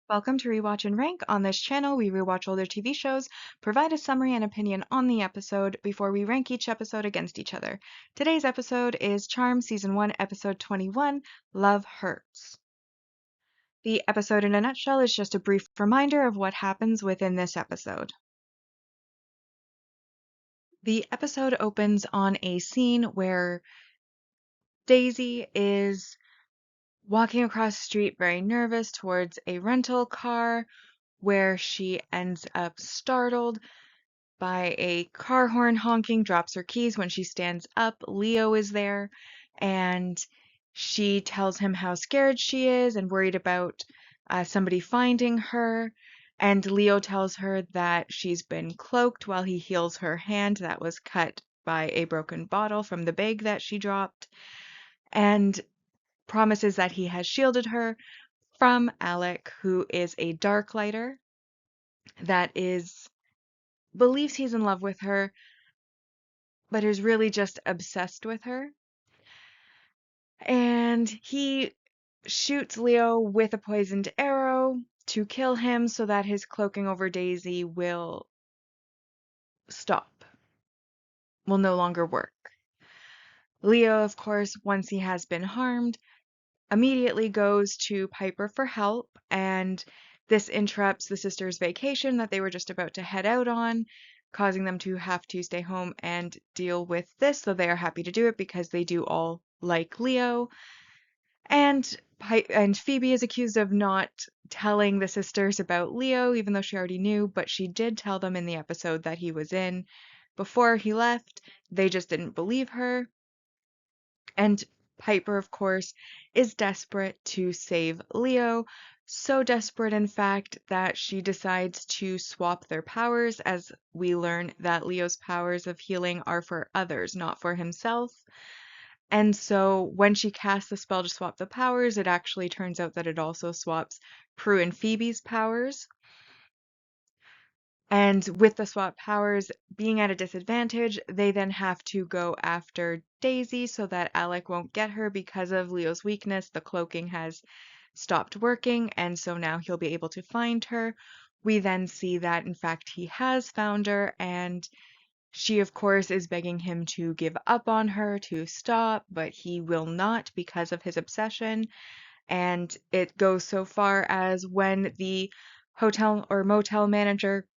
Welcome to Rewatch and Rank. On this channel, we rewatch older TV shows, provide a summary and opinion on the episode before we rank each episode against each other. Today's episode is Charmed Season 1, Episode 21, Love Hurts. The episode in a nutshell is just a brief reminder of what happens within this episode. The episode opens on a scene where Daisy is walking across the street very nervous towards a rental car where she ends up startled by a car horn honking, drops her keys. When she stands up, Leo is there, and she tells him how scared she is and worried about somebody finding her. And Leo tells her that she's been cloaked while he heals her hand that was cut by a broken bottle from the bag that she dropped, and promises that he has shielded her from Alec, who is a dark lighter that believes he's in love with her, but is really just obsessed with her. And he shoots Leo with a poisoned arrow to kill him so that his cloaking over Daisy will stop, will no longer work. Leo, of course, once he has been harmed, immediately goes to Piper for help, and this interrupts the sisters' vacation that they were just about to head out on, causing them to have to stay home and deal with this, though they are happy to do it because they do all like Leo. And Phoebe is accused of not telling the sisters about Leo, even though she already knew, but she did tell them in the episode that he was in before he left. They just didn't believe her. And Piper, of course, is desperate to save Leo, so desperate, in fact, that she decides to swap their powers, as we learn that Leo's powers of healing are for others, not for himself. And so when she casts the spell to swap the powers, it actually turns out that it also swaps Prue and Phoebe's powers. And with the swap powers being at a disadvantage, they then have to go after Daisy so that Alec won't get her because of Leo's weakness. The cloaking has stopped working, and so now he'll be able to find her. We then see that, in fact, he has found her, and she, of course, is begging him to give up on her, to stop, but he will not because of his obsession. And it goes so far as when the hotel or motel manager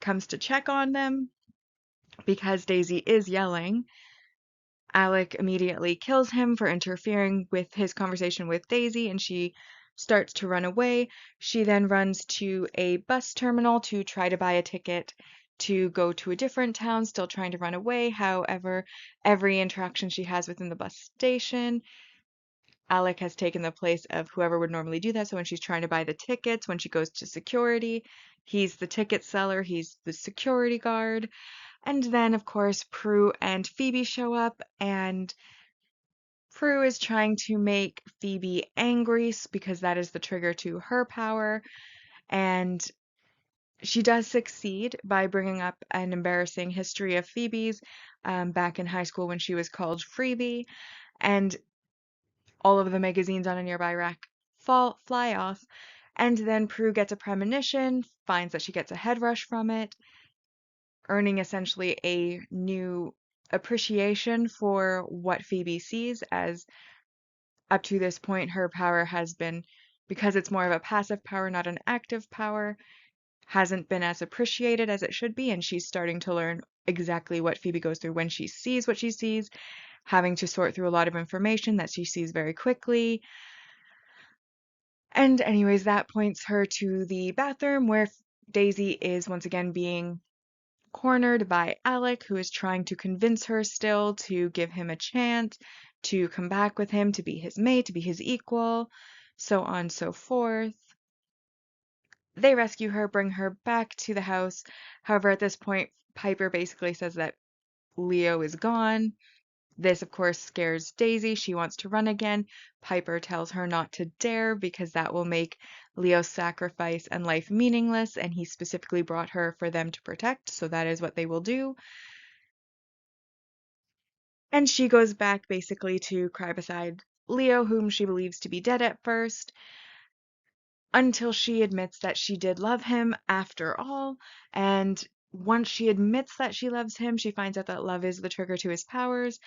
comes to check on them because Daisy is yelling, Alec immediately kills him for interfering with his conversation with Daisy, and she starts to run away. She then runs to a bus terminal to try to buy a ticket to go to a different town, still trying to run away. However, every interaction she has within the bus station, Alec has taken the place of whoever would normally do that. So when she's trying to buy the tickets, when she goes to security, he's the ticket seller, he's the security guard. And then, of course, Prue and Phoebe show up, and Prue is trying to make Phoebe angry because that is the trigger to her power. And she does succeed by bringing up an embarrassing history of Phoebe's back in high school when she was called Freebie. And all of the magazines on a nearby rack fly off. And then Prue gets a premonition, finds that she gets a head rush from it, earning essentially a new appreciation for what Phoebe sees, as up to this point her power has been, because it's more of a passive power, not an active power, hasn't been as appreciated as it should be, and she's starting to learn exactly what Phoebe goes through when she sees what she sees, having to sort through a lot of information that she sees very quickly. And anyways, that points her to the bathroom where Daisy is once again being cornered by Alec, who is trying to convince her still to give him a chance, to come back with him, to be his mate, to be his equal, so on and so forth. They rescue her, bring her back to the house. However, at this point, Piper basically says that Leo is gone. This, of course, scares Daisy. She wants to run again. Piper tells her not to dare because that will make Leo's sacrifice and life meaningless, and he specifically brought her for them to protect, so that is what they will do. And she goes back basically to cry beside Leo, whom she believes to be dead at first. until she admits that she did love him after all. And once she admits that she loves him, she finds out that love is the trigger to his powers.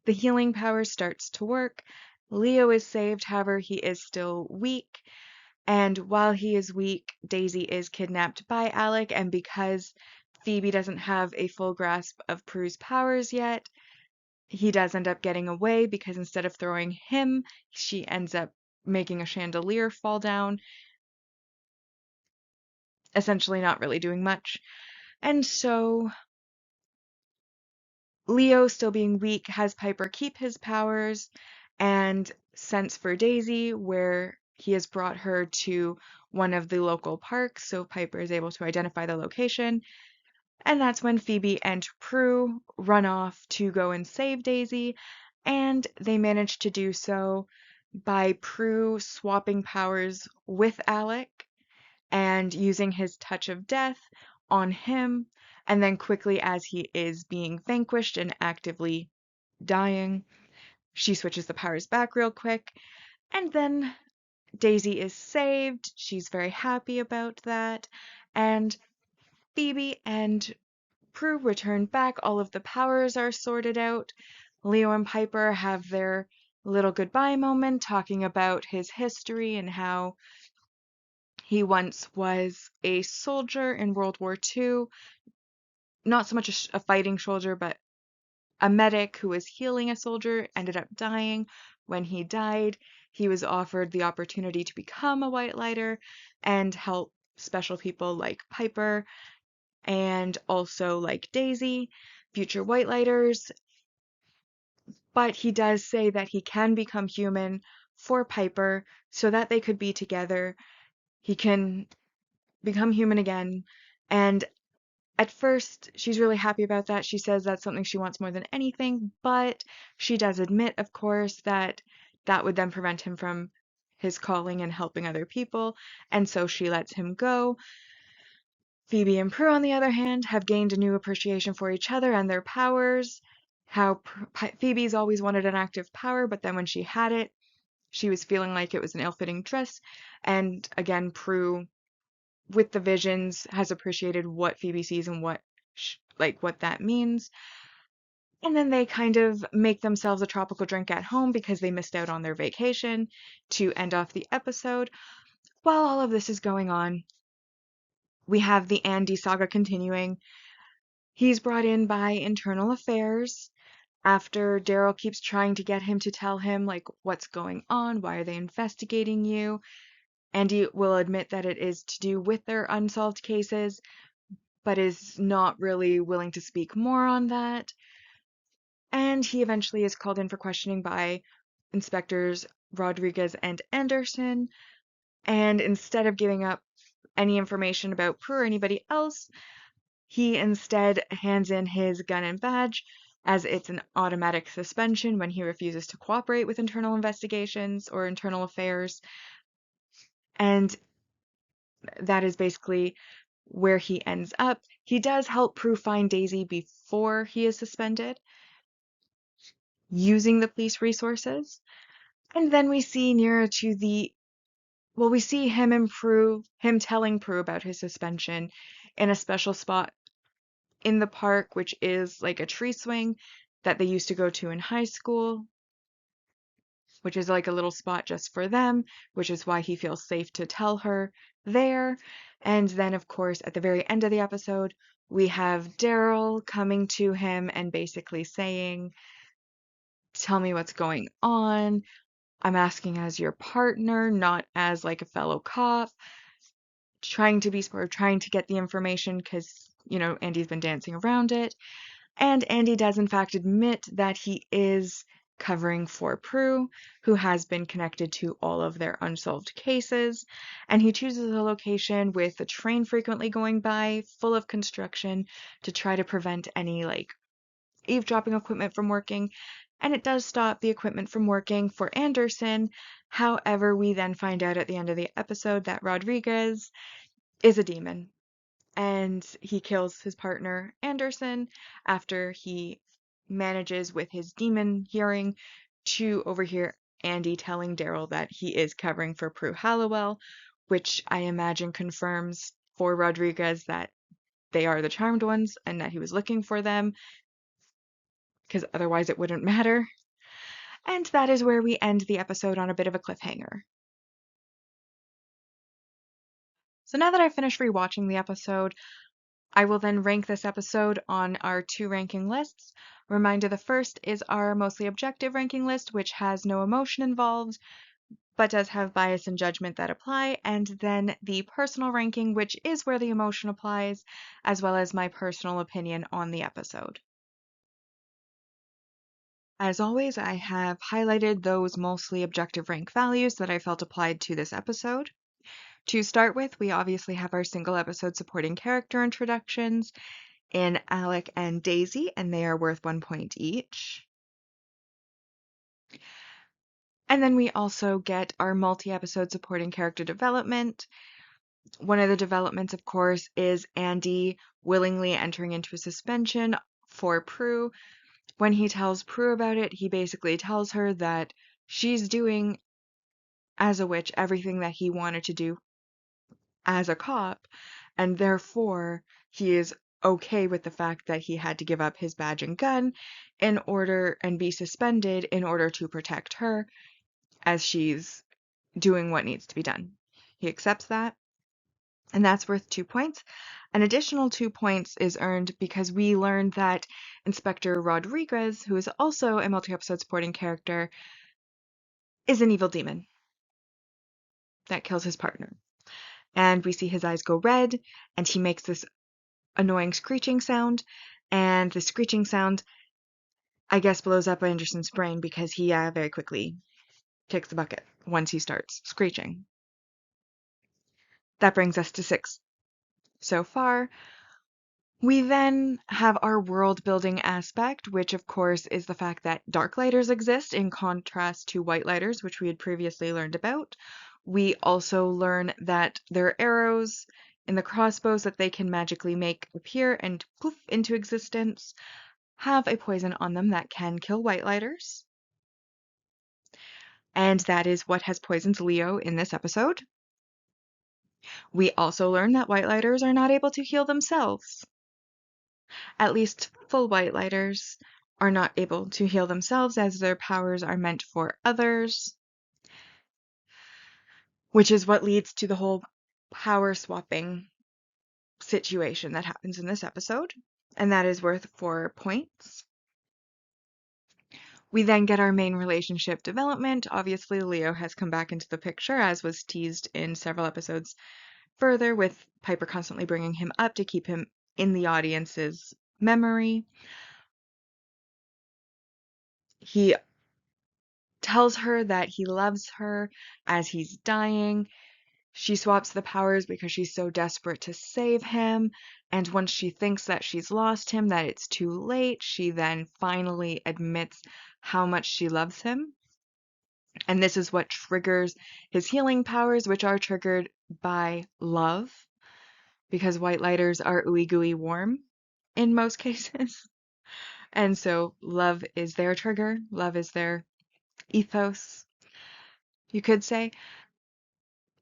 The healing power starts to work. Leo is saved, however, he is still weak. And while he is weak, Daisy is kidnapped by Alec. And because Phoebe doesn't have a full grasp of Prue's powers yet, he does end up getting away because instead of throwing him, she ends up making a chandelier fall down, essentially not really doing much. And so Leo, still being weak, has Piper keep his powers and sends for Daisy, where he has brought her to one of the local parks, so Piper is able to identify the location. And that's when Phoebe and Prue run off to go and save Daisy, and they manage to do so by Prue swapping powers with Alec and using his touch of death on him, and then quickly as he is being vanquished and actively dying, she switches the powers back real quick, and then Daisy is saved. She's very happy about that, and Phoebe and Prue return back. All of the powers are sorted out. Leo and Piper have their little goodbye moment talking about his history and how he once was a soldier in World War II, not so much a fighting soldier, but a medic who was healing a soldier, ended up dying. When he died, he was offered the opportunity to become a white lighter and help special people like Piper and also like Daisy, future white lighters. But he does say that he can become human for Piper so that they could be together. He can become human again. And at first, she's really happy about that. She says that's something she wants more than anything, but she does admit, of course, that that would then prevent him from his calling and helping other people, and so she lets him go. Phoebe and Prue, on the other hand, have gained a new appreciation for each other and their powers. How Phoebe's always wanted an active power, but then when she had it, she was feeling like it was an ill-fitting dress. And again, Prue, with the visions, has appreciated what Phoebe sees and what that means. And then they kind of make themselves a tropical drink at home because they missed out on their vacation to end off the episode. While all of this is going on, we have the Andy saga continuing. He's brought in by Internal Affairs after Daryl keeps trying to get him to tell him, like, what's going on, why are they investigating you? Andy will admit that it is to do with their unsolved cases, but is not really willing to speak more on that. And he eventually is called in for questioning by Inspectors Rodriguez and Anderson. And instead of giving up any information about Prue or anybody else, he instead hands in his gun and badge, as it's an automatic suspension when he refuses to cooperate with internal investigations or internal affairs. And that is basically where he ends up. He does help Prue find Daisy before he is suspended, using the police resources. And then we see nearer to we see him telling Prue about his suspension in a special spot in the park, which is like a tree swing that they used to go to in high school, which is like a little spot just for them, which is why he feels safe to tell her there. And then, of course, at the very end of the episode, we have Daryl coming to him and basically saying, "Tell me what's going on. I'm asking as your partner, not as like a fellow cop." Trying to be smart, trying to get the information because, Andy's been dancing around it. And Andy does, in fact, admit that he is covering for Prue, who has been connected to all of their unsolved cases. And he chooses a location with a train frequently going by, full of construction, to try to prevent any, like, eavesdropping equipment from working. And it does stop the equipment from working for Anderson. However, we then find out at the end of the episode that Rodriguez is a demon, and he kills his partner Anderson after he manages with his demon hearing to overhear Andy telling Daryl that he is covering for Prue Halliwell, which I imagine confirms for Rodriguez that they are the charmed ones and that he was looking for them, because otherwise it wouldn't matter. And that is where we end the episode on a bit of a cliffhanger. So now that I've finished rewatching the episode, I will then rank this episode on our 2 ranking lists. Reminder, the first is our mostly objective ranking list, which has no emotion involved, but does have bias and judgment that apply, and then the personal ranking, which is where the emotion applies, as well as my personal opinion on the episode. As always, I have highlighted those mostly objective rank values that I felt applied to this episode. To start with, we obviously have our single episode supporting character introductions in Alec and Daisy, and they are worth 1 point each. And then we also get our multi-episode supporting character development. One of the developments, of course, is Andy willingly entering into a suspension for Prue. When he tells Prue about it, he basically tells her that she's doing, as a witch, everything that he wanted to do as a cop, and therefore he is okay with the fact that he had to give up his badge and gun in order and be suspended in order to protect her as she's doing what needs to be done. He accepts that, and that's worth 2 points. An additional 2 points is earned because we learned that Inspector Rodriguez, who is also a multi-episode supporting character, is an evil demon that kills his partner. And we see his eyes go red, and he makes this annoying screeching sound, and the screeching sound, I guess, blows up Anderson's brain because he very quickly kicks the bucket once he starts screeching. That brings us to 6 so far. We then have our world building aspect, which of course is the fact that dark lighters exist in contrast to white lighters, which we had previously learned about. We also learn that there are arrows in the crossbows that they can magically make appear and poof into existence, have a poison on them that can kill white lighters. And that is what has poisoned Leo in this episode. We also learn that white lighters are not able to heal themselves. At least full white lighters are not able to heal themselves as their powers are meant for others, which is what leads to the whole power swapping situation that happens in this episode, and that is worth 4 points. We then get our main relationship development. Obviously, Leo has come back into the picture, as was teased in several episodes further, with Piper constantly bringing him up to keep him in the audience's memory. He tells her that he loves her as he's dying. She swaps the powers because she's so desperate to save him, and once she thinks that she's lost him, that it's too late, she then finally admits how much she loves him. And this is what triggers his healing powers, which are triggered by love, because white lighters are ooey gooey warm in most cases. And so love is their trigger, love is their ethos, you could say.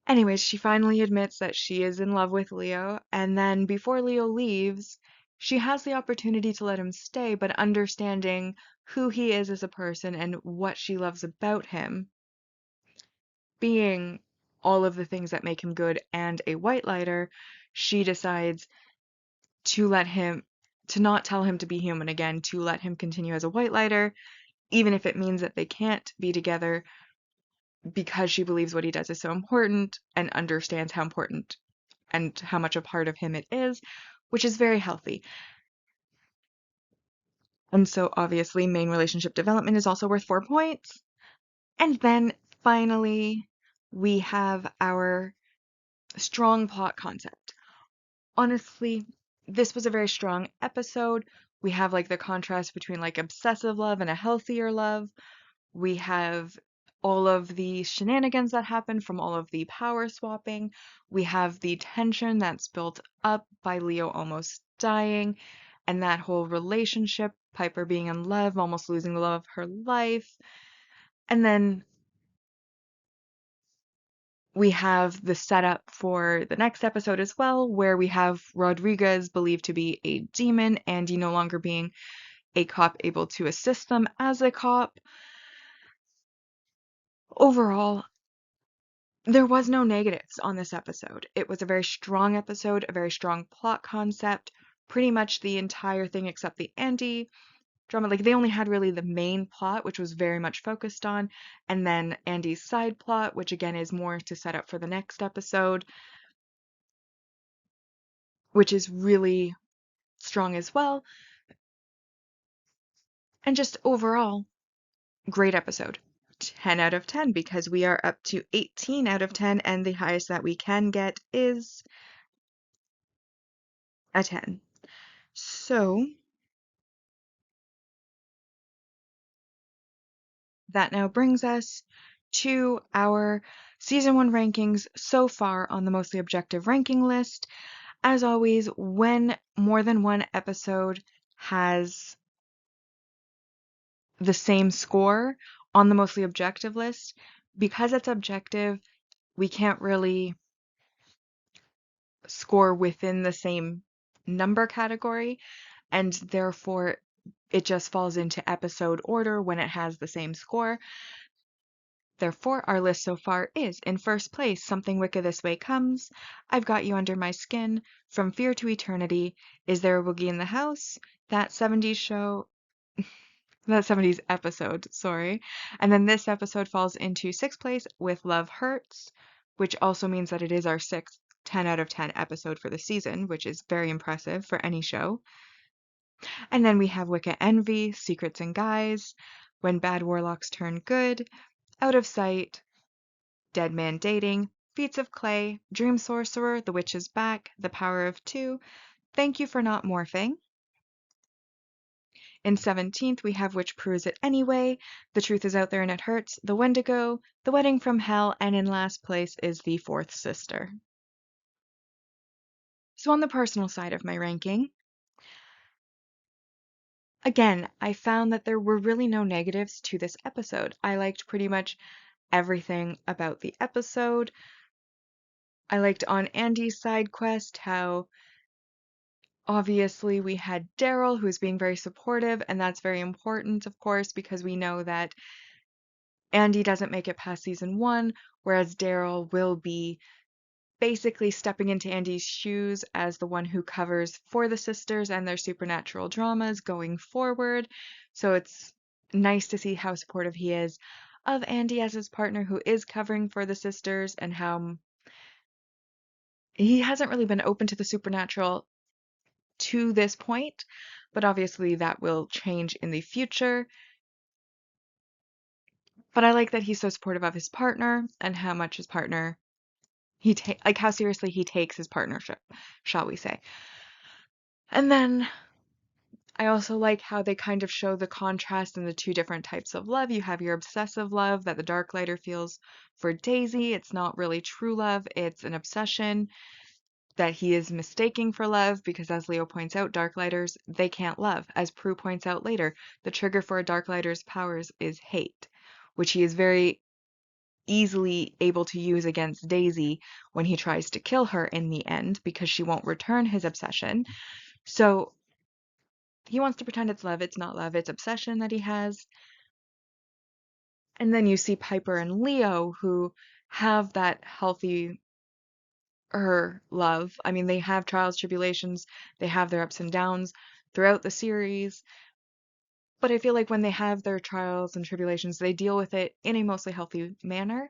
Anyways, she finally admits that she is in love with Leo, and then before Leo leaves, she has the opportunity to let him stay, but understanding who he is as a person and what she loves about him, being all of the things that make him good and a white lighter, she decides to not tell him to be human again, to let him continue as a white lighter, even if it means that they can't be together, because she believes what he does is so important and understands how important and how much a part of him it is, which is very healthy. And so obviously main relationship development is also worth 4 points. And then finally, we have our strong plot concept. Honestly, this was a very strong episode. We have like the contrast between like obsessive love and a healthier love. We have all of the shenanigans that happen from all of the power swapping. We have the tension that's built up by Leo almost dying, and that whole relationship, Piper being in love, almost losing the love of her life. And then we have the setup for the next episode as well, where we have Rodriguez believed to be a demon, Andy no longer being a cop able to assist them as a cop. Overall, there was no negatives on this episode. It was a very strong episode, a very strong plot concept, pretty much the entire thing except the Andy drama. Like, they only had really the main plot, which was very much focused on, and then Andy's side plot, which again is more to set up for the next episode, which is really strong as well. And just overall, great episode. 10 out of 10 because we are up to 18 out of 10, and the highest that we can get is a 10. So that now brings us to our season 1 rankings so far on the mostly objective ranking list. As always, when more than one episode has the same score on the mostly objective list, because it's objective, we can't really score within the same number category, and therefore it just falls into episode order when it has the same score. Therefore, our list so far is, in first place, Something Wicked This Way Comes, I've Got You Under My Skin, From Fear to Eternity, Is There a Boogie in the House, That 70s Show, that 70s episode, sorry. And then this episode falls into sixth place with Love Hurts, which also means that it is our sixth 10 out of 10 episode for the season, which is very impressive for any show. And then we have Wicca Envy, Secrets and Guys, When Bad Warlocks Turn Good, Out of Sight, Dead Man Dating, Feats of Clay, Dream Sorcerer, The Witch is Back, The Power of Two, Thank You for Not Morphing. In 17th, we have Which Proves It Anyway, The Truth is Out There and It Hurts, The Wendigo, The Wedding from Hell, and in last place is The Fourth Sister. So on the personal side of my ranking, again, I found that there were really no negatives to this episode. I liked pretty much everything about the episode. I liked on Andy's side quest how obviously we had Daryl, who's being very supportive, and that's very important, of course, because we know that Andy doesn't make it past season 1, whereas Daryl will be basically stepping into Andy's shoes as the one who covers for the sisters and their supernatural dramas going forward. So it's nice to see how supportive he is of Andy as his partner who is covering for the sisters, and how he hasn't really been open to the supernatural to this point, but obviously that will change in the future. But I like that he's so supportive of his partner and how much his partner like how seriously he takes his partnership, shall we say. And then I also like how they kind of show the contrast in the two different types of love. You have your obsessive love that the Darklighter feels for Daisy. It's not really true love, it's an obsession that he is mistaking for love because, as Leo points out, Darklighters, they can't love. As Prue points out later, the trigger for a Darklighter's powers is hate, which he is very easily able to use against Daisy when he tries to kill her in the end because she won't return his obsession. So he wants to pretend it's love. It's not love, it's obsession that he has. And then you see Piper and Leo, who have that healthy love. I mean, they have trials, tribulations, they have their ups and downs throughout the series. But I feel like when they have their trials and tribulations, they deal with it in a mostly healthy manner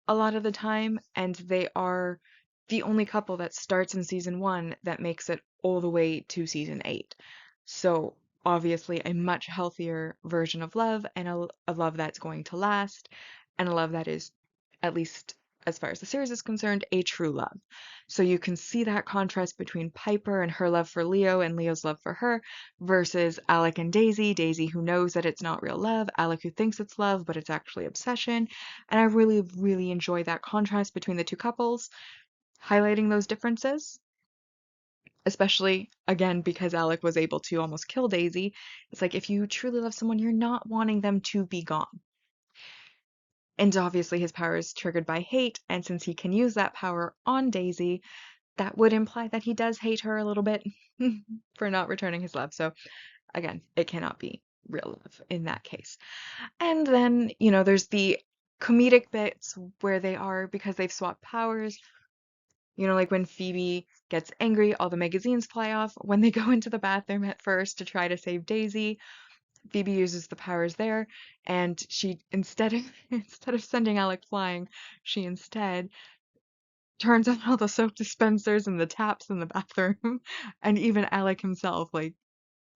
a lot of the time, and they are the only couple that starts in season 1 that makes it all the way to season 8. So obviously a much healthier version of love, and a love that's going to last, and a love that is, at least as far as the series is concerned, a true love. So you can see that contrast between Piper and her love for Leo and Leo's love for her versus Alec and Daisy, Daisy who knows that it's not real love, Alec who thinks it's love but it's actually obsession. And I really, really enjoy that contrast between the two couples, highlighting those differences, especially again because Alec was able to almost kill Daisy. It's like if you truly love someone, you're not wanting them to be gone. And obviously his power is triggered by hate, and since he can use that power on Daisy, that would imply that he does hate her a little bit for not returning his love. So again, it cannot be real love in that case. And then, there's the comedic bits where they are, because they've swapped powers, like when Phoebe gets angry, all the magazines fly off. When they go into the bathroom at first to try to save Daisy, Phoebe uses the powers there, and she instead of sending Alec flying, she instead turns on all the soap dispensers and the taps in the bathroom, and even Alec himself, like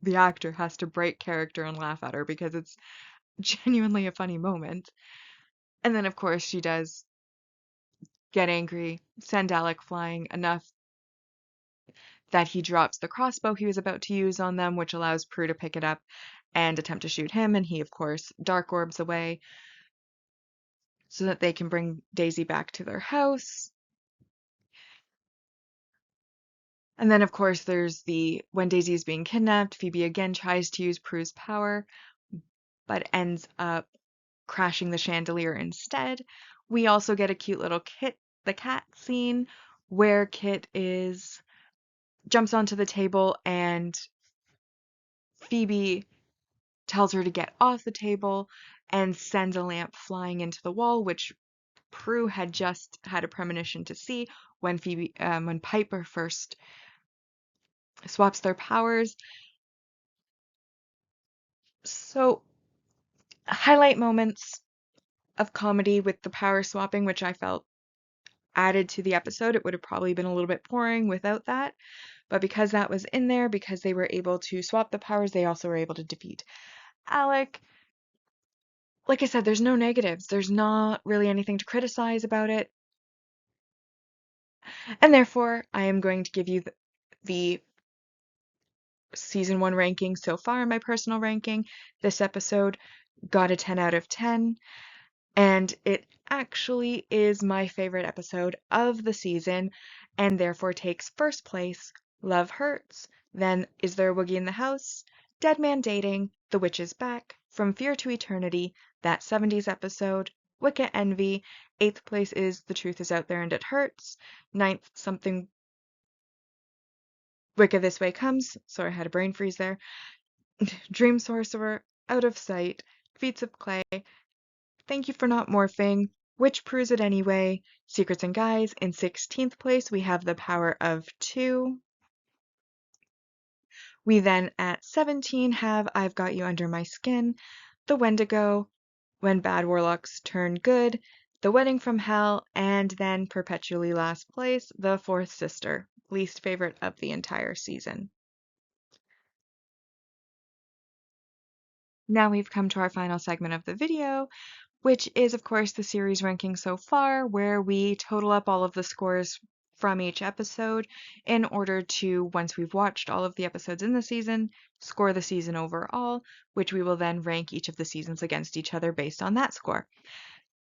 the actor, has to break character and laugh at her because it's genuinely a funny moment. And then of course she does get angry, send Alec flying enough that he drops the crossbow he was about to use on them, which allows Prue to pick it up and attempt to shoot him, and he of course dark orbs away so that they can bring Daisy back to their house. And then of course there's when Daisy is being kidnapped, Phoebe again tries to use Prue's power, but ends up crashing the chandelier instead. We also get a cute little Kit the cat scene where Kit jumps onto the table and Phoebe tells her to get off the table and sends a lamp flying into the wall, which Prue had just had a premonition to see when Piper first swaps their powers. So, highlight moments of comedy with the power swapping, which I felt added to the episode. It would have probably been a little bit boring without that, but because that was in there, because they were able to swap the powers, they also were able to defeat Alec. Like I said, there's no negatives. There's not really anything to criticize about it. And therefore, I am going to give you the season 1 ranking so far, my personal ranking. This episode got a 10 out of 10, and it actually is my favorite episode of the season, and therefore takes first place. Love Hurts, then Is There a Woogie in the House, Dead Man Dating, The Witch is Back, From Fear to Eternity, That 70s Episode, Wicca Envy. 8th place is The Truth is Out There and It Hurts. 9th, Something Wicca This Way Comes. Sorry, I had a brain freeze there. Dream Sorcerer, Out of Sight, Feats of Clay, Thank You for Not Morphing, Which Proves It Anyway, Secrets and Guys. In 16th place, we have The Power of Two. We then at 17 have I've Got You Under My Skin, The Wendigo, When Bad Warlocks Turn Good, The Wedding from Hell, and then perpetually last place, The Fourth Sister, least favorite of the entire season. Now we've come to our final segment of the video, which is of course the series ranking so far, where we total up all of the scores from each episode in order to, once we've watched all of the episodes in the season, score the season overall, which we will then rank each of the seasons against each other based on that score.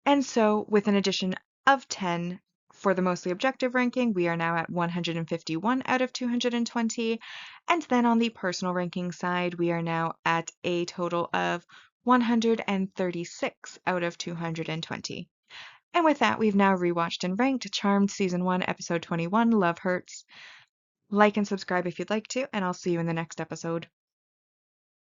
And so with an addition of 10 for the mostly objective ranking, we are now at 151 out of 220. And then on the personal ranking side, we are now at a total of 136 out of 220. And with that, we've now rewatched and ranked Charmed Season 1, Episode 21, Love Hurts. Like and subscribe if you'd like to, and I'll see you in the next episode.